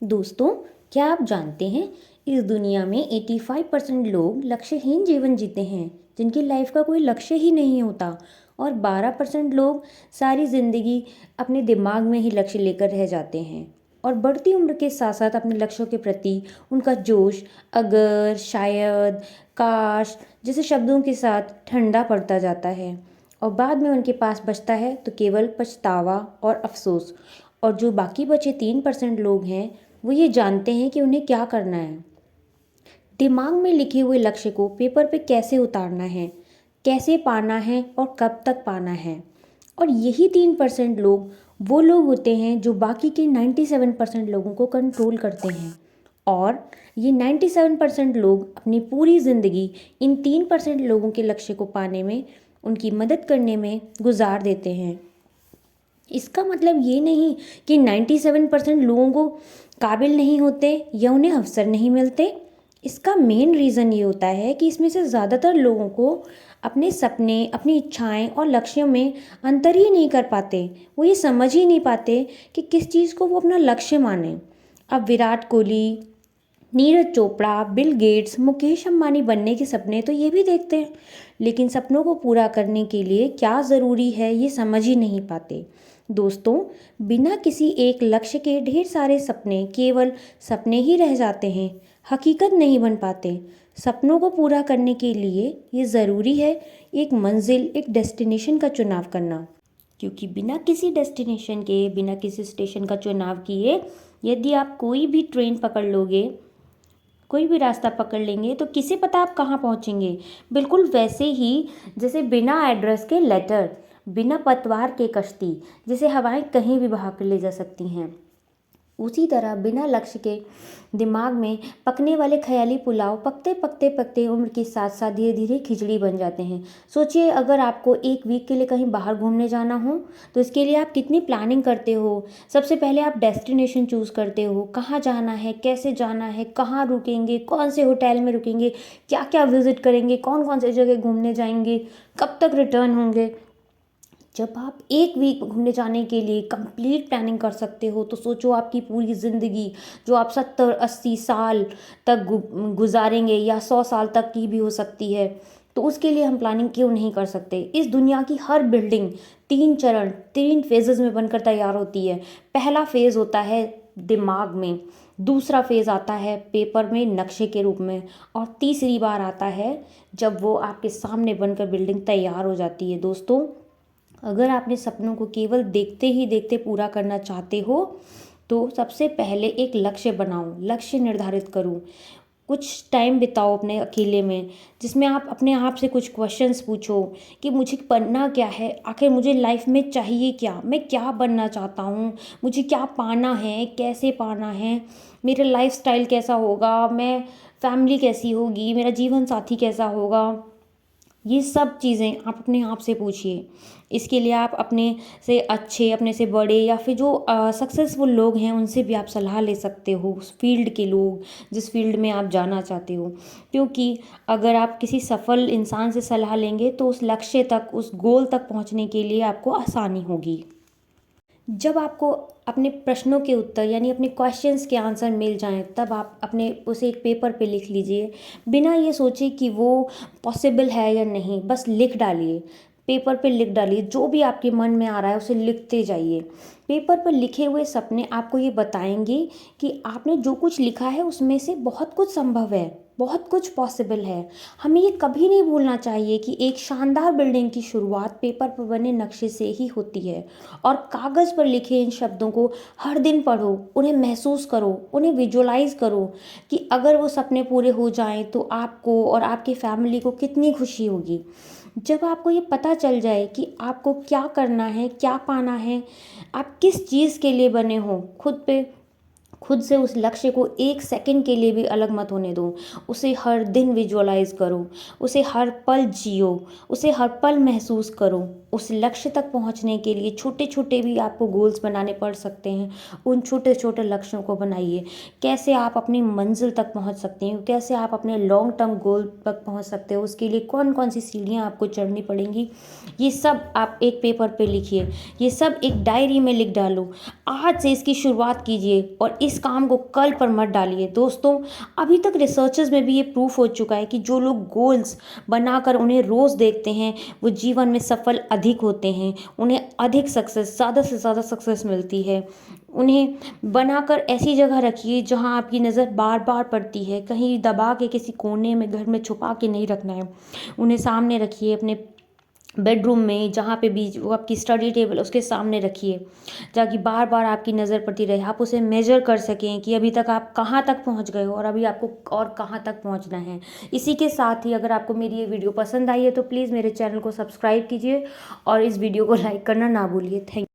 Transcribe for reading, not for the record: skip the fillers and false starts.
दोस्तों, क्या आप जानते हैं इस दुनिया में 85% लोग लक्ष्यहीन जीवन जीते हैं, जिनकी लाइफ का कोई लक्ष्य ही नहीं होता। और 12% लोग सारी ज़िंदगी अपने दिमाग में ही लक्ष्य लेकर रह जाते हैं। और बढ़ती उम्र के साथ साथ अपने लक्ष्यों के प्रति उनका जोश अगर, शायद, काश जैसे शब्दों के साथ ठंडा पड़ता जाता है। और बाद में उनके पास बचता है तो केवल पछतावा और अफसोस। और जो बाकी बचे 3% लोग हैं, वो ये जानते हैं कि उन्हें क्या करना है। दिमाग में लिखे हुए लक्ष्य को पेपर पे कैसे उतारना है, कैसे पाना है और कब तक पाना है। और यही 3% लोग वो लोग होते हैं जो बाकी के 97% लोगों को कंट्रोल करते हैं। और ये 97% लोग अपनी पूरी ज़िंदगी इन 3% लोगों के लक्ष्य को पाने में, उनकी मदद करने में गुजार देते हैं। इसका मतलब ये नहीं कि 97% लोगों को काबिल नहीं होते या उन्हें अवसर नहीं मिलते। इसका मेन रीज़न ये होता है कि इसमें से ज़्यादातर लोगों को अपने सपने, अपनी इच्छाएं और लक्ष्यों में अंतर ही नहीं कर पाते। वो ये समझ ही नहीं पाते कि किस चीज़ को वो अपना लक्ष्य माने। अब विराट कोहली, नीरज चोपड़ा, बिल गेट्स, मुकेश अंबानी बनने के सपने तो ये भी देखते हैं, लेकिन सपनों को पूरा करने के लिए क्या ज़रूरी है ये समझ ही नहीं पाते। दोस्तों, बिना किसी एक लक्ष्य के ढेर सारे सपने केवल सपने ही रह जाते हैं, हकीकत नहीं बन पाते। सपनों को पूरा करने के लिए ये ज़रूरी है एक मंजिल, एक डेस्टिनेशन का चुनाव करना। क्योंकि बिना किसी डेस्टिनेशन के, बिना किसी स्टेशन का चुनाव किए यदि आप कोई भी ट्रेन पकड़ लोगे, कोई भी रास्ता पकड़ लेंगे, तो किसे पता आप कहाँ पहुँचेंगे। बिल्कुल वैसे ही जैसे बिना एड्रेस के लेटर, बिना पतवार के कश्ती, जिसे हवाएं कहीं भी बहा कर ले जा सकती हैं, उसी तरह बिना लक्ष्य के दिमाग में पकने वाले ख्याली पुलाव पकते पकते पकते उम्र के साथ साथ धीरे धीरे खिचड़ी बन जाते हैं। सोचिए, अगर आपको एक वीक के लिए कहीं बाहर घूमने जाना हो तो इसके लिए आप कितनी प्लानिंग करते हो। सबसे पहले आप डेस्टिनेशन चूज़ करते हो, कहाँ जाना है, कैसे जाना है, कहाँ रुकेंगे, कौन से होटल में रुकेंगे, क्या क्या विजिट करेंगे, कौन कौन से जगह घूमने जाएंगे, कब तक रिटर्न होंगे। जब आप एक वीक घूमने जाने के लिए कंप्लीट प्लानिंग कर सकते हो तो सोचो आपकी पूरी ज़िंदगी जो आप 70-80 साल तक गुजारेंगे या 100 साल तक की भी हो सकती है, तो उसके लिए हम प्लानिंग क्यों नहीं कर सकते। इस दुनिया की हर बिल्डिंग 3 चरण, 3 फेजेस में बनकर तैयार होती है। पहला फेज़ होता है दिमाग में, दूसरा फेज़ आता है पेपर में नक्शे के रूप में, और तीसरी बार आता है जब वो आपके सामने बनकर बिल्डिंग तैयार हो जाती है। दोस्तों, अगर आपने सपनों को केवल देखते ही देखते पूरा करना चाहते हो तो सबसे पहले एक लक्ष्य बनाओ, लक्ष्य निर्धारित करो। कुछ टाइम बिताओ अपने अकेले में, जिसमें आप अपने आप से कुछ क्वेश्चंस पूछो कि मुझे बनना क्या है, आखिर मुझे लाइफ में चाहिए क्या, मैं क्या बनना चाहता हूँ, मुझे क्या पाना है, कैसे पाना है, मेरा लाइफस्टाइल कैसा होगा, मैं फैमिली कैसी होगी, मेरा जीवन साथी कैसा होगा। ये सब चीज़ें आप अपने आप से पूछिए। इसके लिए आप अपने से अच्छे, अपने से बड़े या फिर जो सक्सेसफुल लोग हैं उनसे भी आप सलाह ले सकते हो, उस फील्ड के लोग जिस फील्ड में आप जाना चाहते हो। क्योंकि अगर आप किसी सफल इंसान से सलाह लेंगे तो उस लक्ष्य तक, उस गोल तक पहुंचने के लिए आपको आसानी होगी। जब आपको अपने प्रश्नों के उत्तर यानी अपने क्वेश्चंस के आंसर मिल जाएं, तब आप अपने उसे एक पेपर पे लिख लीजिए, बिना ये सोचे कि वो पॉसिबल है या नहीं। बस लिख डालिए, पेपर पे लिख डालिए, जो भी आपके मन में आ रहा है उसे लिखते जाइए। पेपर पर लिखे हुए सपने आपको ये बताएंगे कि आपने जो कुछ लिखा है उसमें से बहुत कुछ संभव है, बहुत कुछ पॉसिबल है। हमें ये कभी नहीं भूलना चाहिए कि एक शानदार बिल्डिंग की शुरुआत पेपर पर बने नक्शे से ही होती है। और कागज़ पर लिखे इन शब्दों को हर दिन पढ़ो, उन्हें महसूस करो, उन्हें विजुलाइज करो कि अगर वो सपने पूरे हो जाएं तो आपको और आपकी फैमिली को कितनी खुशी होगी। जब आपको ये पता चल जाए कि आपको क्या करना है, क्या पाना है, आप किस चीज़ के लिए बने हो, खुद से उस लक्ष्य को 1 सेकंड के लिए भी अलग मत होने दो। उसे हर दिन विजुअलाइज करो, उसे हर पल जियो, उसे हर पल महसूस करो। उस लक्ष्य तक पहुंचने के लिए छोटे छोटे भी आपको गोल्स बनाने पड़ सकते हैं। उन छोटे छोटे लक्ष्यों को बनाइए। कैसे आप अपनी मंजिल तक पहुंच सकते हैं, कैसे आप अपने लॉन्ग टर्म गोल तक पहुंच सकते हो, उसके लिए कौन कौन सी सीढ़ियाँ आपको चढ़नी पड़ेंगी, ये सब आप एक पेपर पे लिखिए, ये सब एक डायरी में लिख डालो। आज से इसकी शुरुआत कीजिए और इस इस काम को कल पर मत डालिए। दोस्तों, अभी तक रिसर्चेस में भी ये प्रूफ हो चुका है कि जो लोग गोल्स बनाकर उन्हें रोज़ देखते हैं, वो जीवन में सफल अधिक होते हैं, उन्हें अधिक सक्सेस, ज़्यादा से ज़्यादा सक्सेस मिलती है। उन्हें बनाकर ऐसी जगह रखिए जहाँ आपकी नज़र बार बार पड़ती है, कहीं दबा के किसी कोने में घर में छुपा के नहीं रखना है। उन्हें सामने रखिए, अपने बेडरूम में, जहाँ पे भी वो आपकी स्टडी टेबल उसके सामने रखिए, ताकि बार बार आपकी नज़र पड़ती रहे, आप उसे मेजर कर सकें कि अभी तक आप कहाँ तक पहुँच गए हो और अभी आपको और कहाँ तक पहुँचना है। इसी के साथ ही अगर आपको मेरी ये वीडियो पसंद आई है तो प्लीज़ मेरे चैनल को सब्सक्राइब कीजिए और इस वीडियो को लाइक करना ना भूलिए। थैंक